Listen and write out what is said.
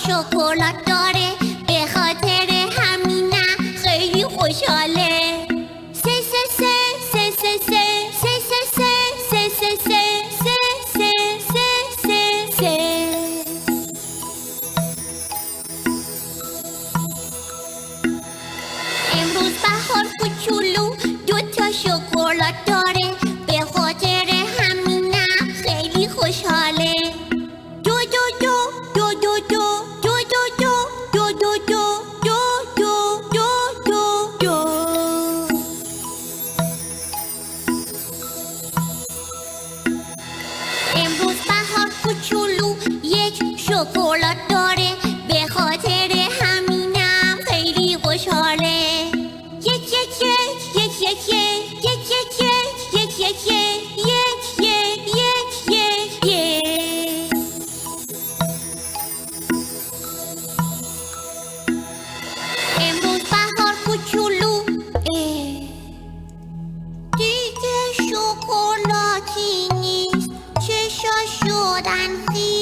شکلات داره، به خاطر همینم خیلی خوشحاله. سه سه سه سه سه سه سه سه سه سه سه سه سه سه سه سه. امروز بهار کوچولو 2 تا شکلات داره، به خاطر همینم خیلی خوشحاله. دو دو دو دو دو دو دو دو دو دو دو دو دو دو دو دو. امروز بهار کوچولو 1 شکلات داره، به خاطر همینم خیلی خوشحاله. یک یک یک یک یک یک یک یک یک یک یک یک یک یک. امروز بهار کوچولو دیگه شکلاتی نیست، چشاش شدن خیس.